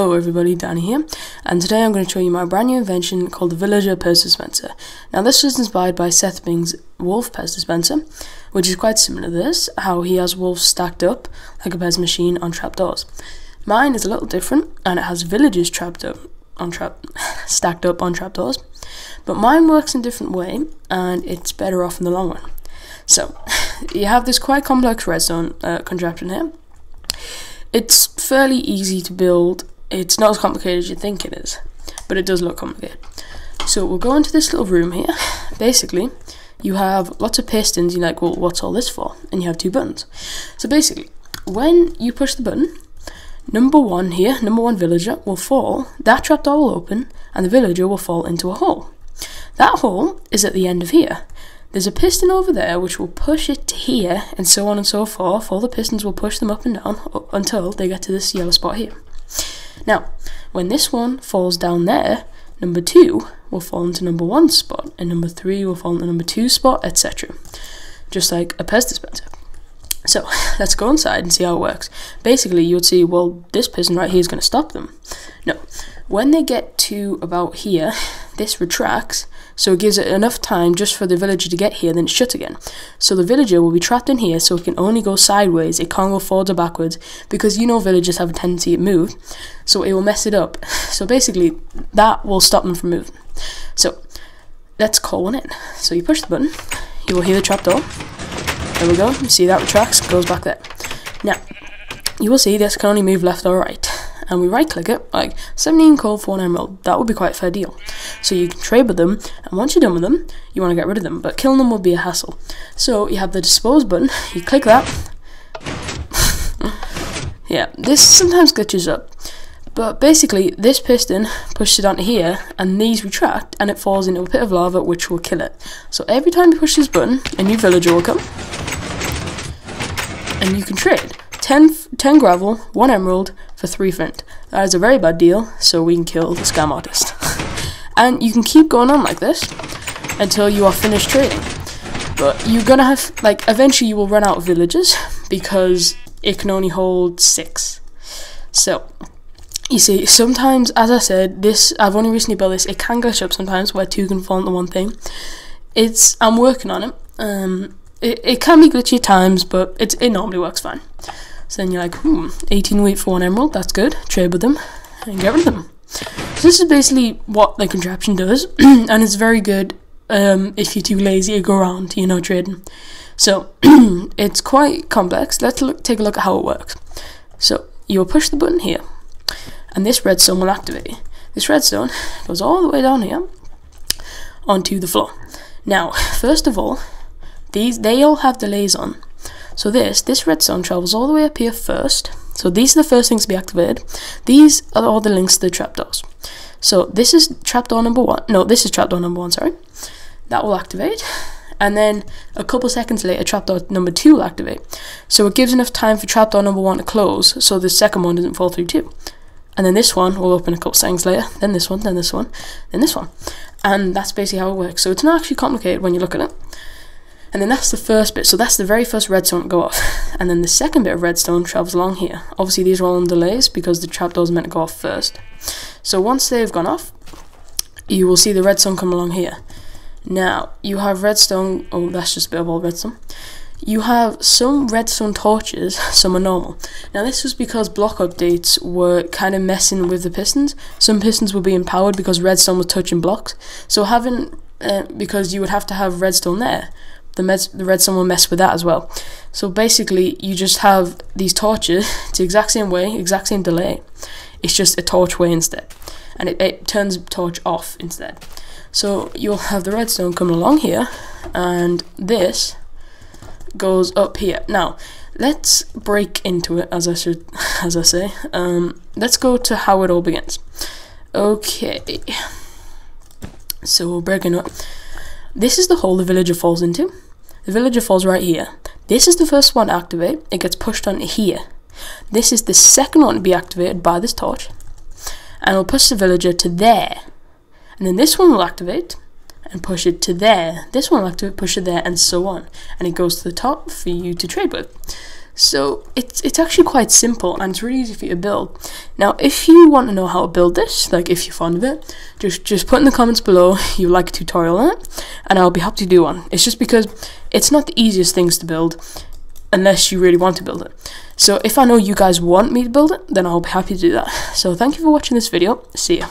Hello everybody, Danny here, and today I'm going to show you my brand new invention called the Villager Pest Dispenser. Now this was inspired by Seth Bing's Wolf Pest Dispenser, which is quite similar to this, how he has wolves stacked up like a pest machine on trapdoors. Mine is a little different, and it has villagers stacked up on trapdoors, but mine works in a different way, and it's better off in the long run. So, you have this quite complex redstone contraption here. It's fairly easy to build. It's not as complicated as you think it is, but it does look complicated. So we'll go into this little room here. Basically, you have lots of pistons. You're like, well, what's all this for? And you have two buttons. So basically, when you push the button, number one villager will fall, that trapdoor will open, and the villager will fall into a hole. That hole is at the end of here. There's a piston over there which will push it to here, and so on and so forth. All the pistons will push them up and down until they get to this yellow spot here. Now, when this one falls down there, number 2 will fall into number 1 spot, and number 3 will fall into number 2 spot, etc. Just like a pest dispenser. So, let's go inside and see how it works. Basically, you would see, well, this piston right here is going to stop them. No, when they get to about here, this retracts, so it gives it enough time just for the villager to get here, then it shuts again. So the villager will be trapped in here, so it can only go sideways, it can't go forwards or backwards, because you know villagers have a tendency to move, so it will mess it up. So basically, that will stop them from moving. So, let's call one in. So you push the button, you will hear the trapdoor. There we go, you see that retracts, goes back there. Now, you will see this can only move left or right. And we right click it, like 17 coal for 1 emerald. That would be quite a fair deal. So you can trade with them, and once you're done with them, you want to get rid of them, but killing them would be a hassle. So you have the dispose button, you click that. Yeah, this sometimes glitches up. But basically, this piston pushes it onto here, and these retract, and it falls into a pit of lava, which will kill it. So every time you push this button, a new villager will come, and you can trade 10 gravel, 1 emerald for 3 flint. That is a very bad deal, so we can kill the scam artist. And you can keep going on like this until you are finished trading. But you're gonna have, like, eventually you will run out of villagers because it can only hold 6. So, you see, sometimes, as I said, I've only recently built this, it can glitch up sometimes where 2 can fall into one thing. I'm working on it. It can be glitchy at times, but it normally works fine. So then you're like, 18 wheat for 1 emerald, that's good. Trade with them and get rid of them. So this is basically what the contraption does, and it's very good if you're too lazy to go around, trading. So it's quite complex. Let's take a look at how it works. So you'll push the button here, and this redstone will activate. This redstone goes all the way down here onto the floor. Now, first of all, they all have delays on. So this redstone travels all the way up here first. So these are the first things to be activated. These are all the links to the trapdoors. So this is trapdoor number 1. No, this is trapdoor number 1, sorry. That will activate. And then a couple seconds later, trapdoor number 2 will activate. So it gives enough time for trapdoor number 1 to close, so the second one doesn't fall through too. And then this one will open a couple seconds later, then this one, then this one, then this one. And that's basically how it works. So it's not actually complicated when you look at it. And then that's the first bit, so that's the very first redstone to go off. And then the second bit of redstone travels along here. Obviously these are all on delays because the trapdoors are meant to go off first. So once they've gone off, you will see the redstone come along here. Now, you have redstone, that's just a bit of old redstone. You have some redstone torches, some are normal. Now this was because block updates were kind of messing with the pistons. Some pistons were being powered because redstone was touching blocks. So because you would have to have redstone there, the redstone will mess with that as well. So basically, you just have these torches. It's the exact same way, exact same delay. It's just a torch way instead, and it turns torch off instead. So you'll have the redstone coming along here, and this goes up here. Now, let's break into it, as I say. Let's go to how it all begins. Okay. So we'll break into it. This is the hole the villager falls into. The villager falls right here. This is the first one to activate. It gets pushed onto here. This is the second one to be activated by this torch. And it'll push the villager to there. And then this one will activate and push it to there. This one will activate, push it there, and so on. And it goes to the top for you to trade with. So it's actually quite simple, and it's really easy for you to build. Now, if you want to know how to build this, like if you're fond of it, just put in the comments below you like a tutorial on it, and I'll be happy to do one. It's just because it's not the easiest things to build unless you really want to build it. So if I know you guys want me to build it, then I'll be happy to do that. So thank you for watching this video. See ya.